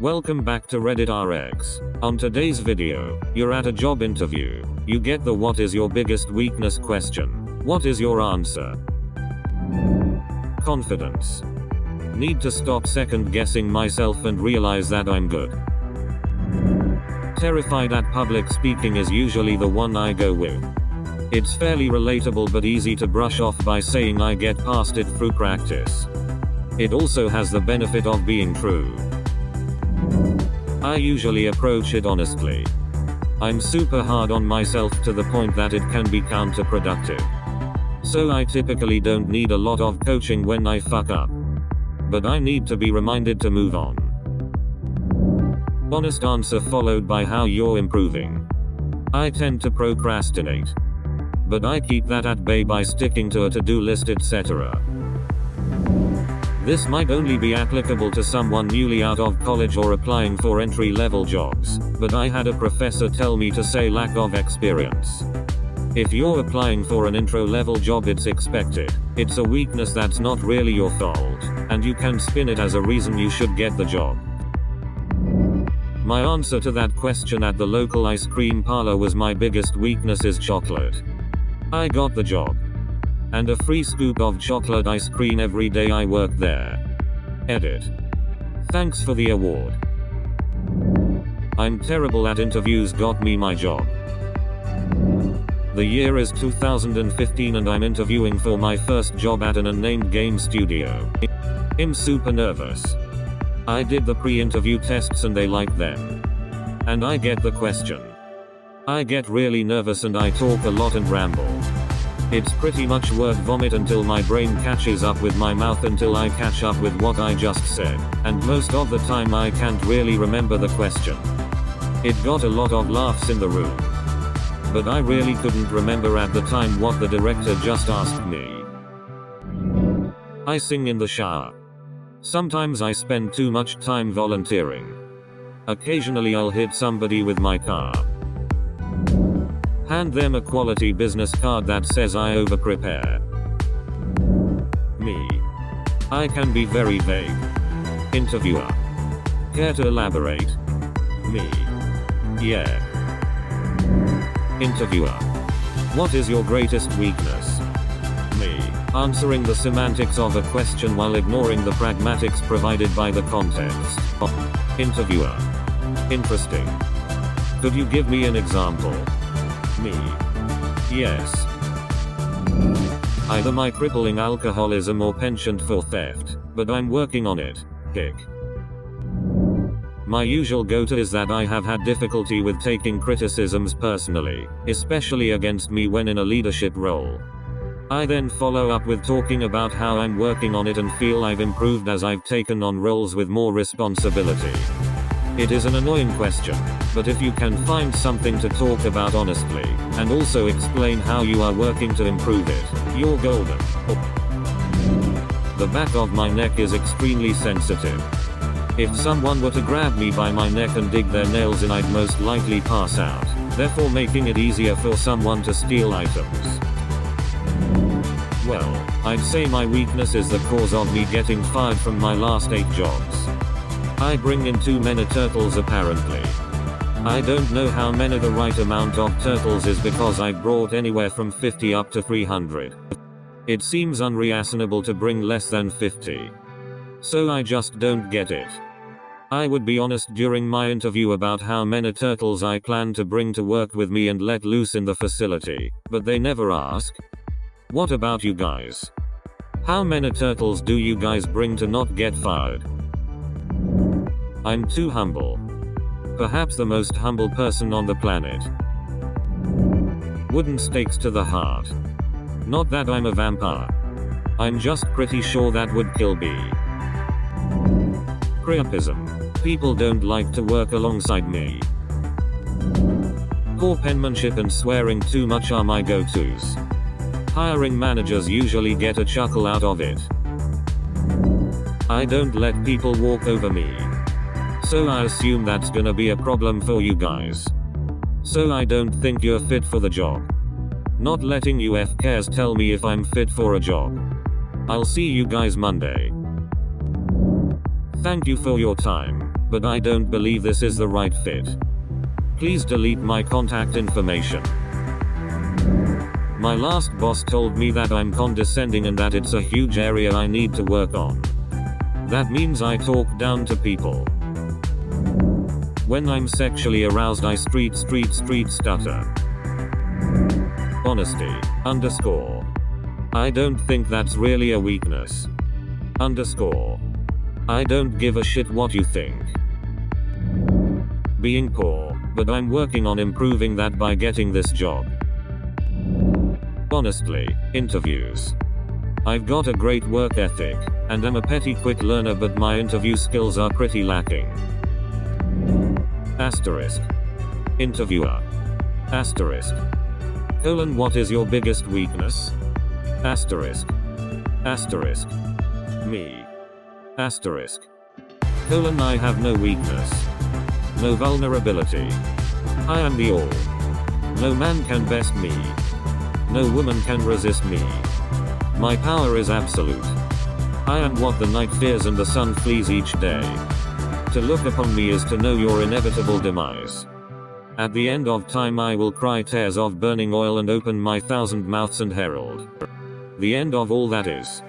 Welcome back to Reddit RX. On today's video, you're at a job interview. You get the "what is your biggest weakness" question. What is your answer? Confidence. Need to stop second guessing myself and realize that I'm good. Terrified at public speaking is usually the one I go with. It's fairly relatable but easy to brush off by saying I get past it through practice. It also has the benefit of being true. I usually approach it honestly. I'm super hard on myself to the point that it can be counterproductive. So I typically don't need a lot of coaching when I fuck up. But I need to be reminded to move on. Honest answer followed by how you're improving. I tend to procrastinate. But I keep that at bay by sticking to a to-do list, etc. This might only be applicable to someone newly out of college or applying for entry-level jobs, but I had a professor tell me to say lack of experience. If you're applying for an intro-level job, it's expected. It's a weakness that's not really your fault, and you can spin it as a reason you should get the job. My answer to that question at the local ice cream parlor was my biggest weakness is chocolate. I got the job. And a free scoop of chocolate ice cream every day I worked there. Edit. Thanks for the award. I'm terrible at interviews, got me my job. The year is 2015 and I'm interviewing for my first job at an unnamed game studio. I'm super nervous. I did the pre-interview tests and they liked them. And I get the question. I get really nervous and I talk a lot and ramble. It's pretty much word vomit until my brain catches up with my mouth until I catch up with what I just said, and most of the time I can't really remember the question. It got a lot of laughs in the room. But I really couldn't remember at the time what the director just asked me. I sing in the shower. Sometimes I spend too much time volunteering. Occasionally I'll hit somebody with my car. Hand them a quality business card that says I over-prepare. Me. I can be very vague. Interviewer. Care to elaborate? Me. Yeah. Interviewer. What is your greatest weakness? Me. Answering the semantics of a question while ignoring the pragmatics provided by the context. Interviewer. Interesting. Could you give me an example? Me. Yes. Either my crippling alcoholism or penchant for theft, but I'm working on it. Hick. My usual go-to is that I have had difficulty with taking criticisms personally, especially against me when in a leadership role. I then follow up with talking about how I'm working on it and feel I've improved as I've taken on roles with more responsibility. It is an annoying question, but if you can find something to talk about honestly, and also explain how you are working to improve it, you're golden. The back of my neck is extremely sensitive. If someone were to grab me by my neck and dig their nails in, I'd most likely pass out, therefore making it easier for someone to steal items. Well, I'd say my weakness is the cause of me getting fired from my last 8 jobs. I bring in too many turtles apparently. I don't know how many the right amount of turtles is because I've brought anywhere from 50 up to 300. It seems unreasonable to bring less than 50. So I just don't get it. I would be honest during my interview about how many turtles I plan to bring to work with me and let loose in the facility, but they never ask. What about you guys? How many turtles do you guys bring to not get fired? I'm too humble. Perhaps the most humble person on the planet. Wooden stakes to the heart. Not that I'm a vampire. I'm just pretty sure that would kill me. Priapism. People don't like to work alongside me. Poor penmanship and swearing too much are my go-tos. Hiring managers usually get a chuckle out of it. I don't let people walk over me. So I assume that's gonna be a problem for you guys. So I don't think you're fit for the job. Not letting you FKs tell me if I'm fit for a job. I'll see you guys Monday. Thank you for your time, but I don't believe this is the right fit. Please delete my contact information. My last boss told me that I'm condescending and that it's a huge area I need to work on. That means I talk down to people. When I'm sexually aroused I street stutter. Honesty, _ I don't think that's really a weakness. _ I don't give a shit what you think. Being poor, but I'm working on improving that by getting this job. Honestly, interviews. I've got a great work ethic, and I'm a petty quick learner, but my interview skills are pretty lacking. Asterisk. Interviewer. Asterisk. What is your biggest weakness? Asterisk. Asterisk. Me. Asterisk. I have no weakness. No vulnerability. I am the all. No man can best me. No woman can resist me. My power is absolute. I am what the night fears and the sun flees each day. To look upon me is to know your inevitable demise. At the end of time I will cry tears of burning oil and open my 1,000 mouths and herald. The end of all that is.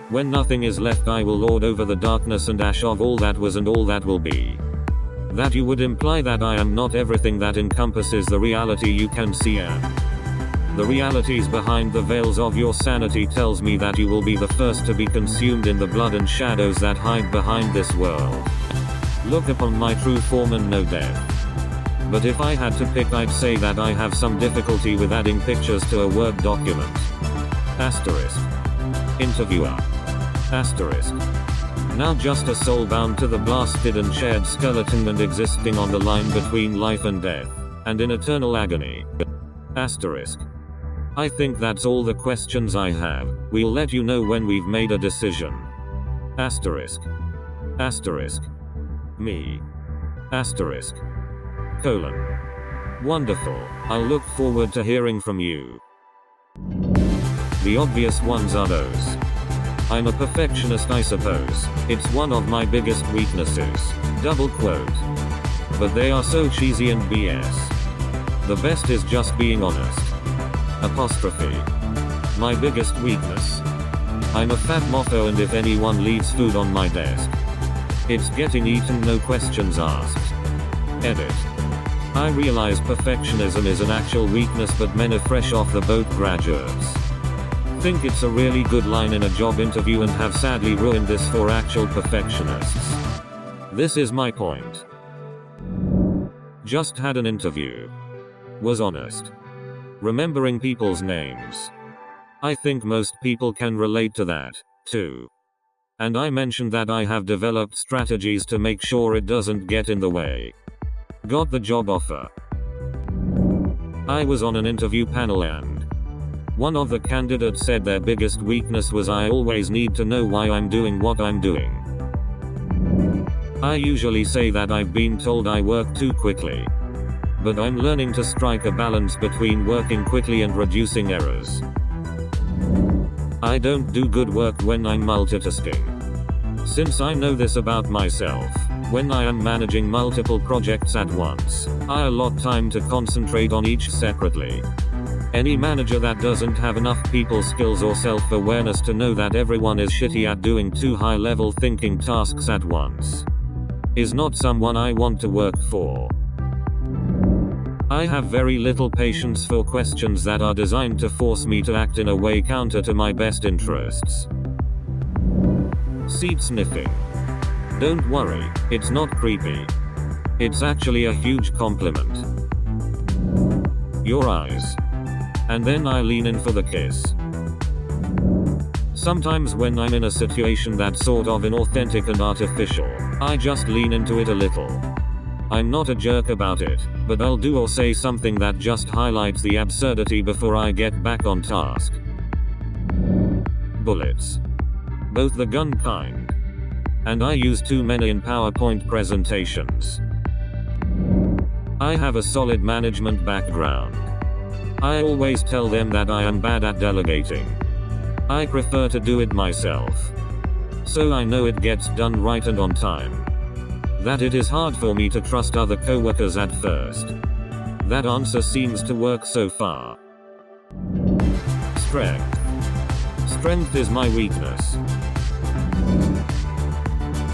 When nothing is left I will lord over the darkness and ash of all that was and all that will be. That you would imply that I am not everything that encompasses the reality you can see, and the realities behind the veils of your sanity tells me that you will be the first to be consumed in the blood and shadows that hide behind this world. Look upon my true form and know death. But if I had to pick I'd say that I have some difficulty with adding pictures to a Word document. Asterisk. Interviewer. Asterisk. Now just a soul bound to the blasted and shared skeleton and existing on the line between life and death, and in eternal agony. Asterisk. I think that's all the questions I have. We'll let you know when we've made a decision. Asterisk. Asterisk. Me. Asterisk. : Wonderful. I'll look forward to hearing from you. The obvious ones are those. I'm a perfectionist, I suppose. It's one of my biggest weaknesses. .. But they are so cheesy and BS. The best is just being honest. Apostrophe. My biggest weakness. I'm a fat mofo, and if anyone leaves food on my desk, it's getting eaten, no questions asked. Edit. I realize perfectionism is an actual weakness, but men are fresh off the boat graduates think it's a really good line in a job interview and have sadly ruined this for actual perfectionists. This is my point. Just had an interview. Was honest. Remembering people's names. I think most people can relate to that, too. And I mentioned that I have developed strategies to make sure it doesn't get in the way. Got the job offer. I was on an interview panel and one of the candidates said their biggest weakness was I always need to know why I'm doing what I'm doing. I usually say that I've been told I work too quickly. But I'm learning to strike a balance between working quickly and reducing errors. I don't do good work when I'm multitasking. Since I know this about myself, when I am managing multiple projects at once, I allot time to concentrate on each separately. Any manager that doesn't have enough people skills or self-awareness to know that everyone is shitty at doing two high-level thinking tasks at once is not someone I want to work for. I have very little patience for questions that are designed to force me to act in a way counter to my best interests. Seat sniffing. Don't worry, it's not creepy. It's actually a huge compliment. Your eyes. And then I lean in for the kiss. Sometimes when I'm in a situation that's sort of inauthentic and artificial, I just lean into it a little. I'm not a jerk about it, but I'll do or say something that just highlights the absurdity before I get back on task. Bullets. Both the gun kind. And I use too many in PowerPoint presentations. I have a solid management background. I always tell them that I am bad at delegating. I prefer to do it myself. So I know it gets done right and on time. That it is hard for me to trust other coworkers at first. That answer seems to work so far. Strength. Strength is my weakness.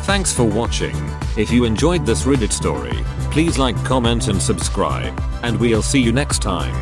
Thanks for watching. If you enjoyed this Reddit story, please like, comment and subscribe, and we'll see you next time.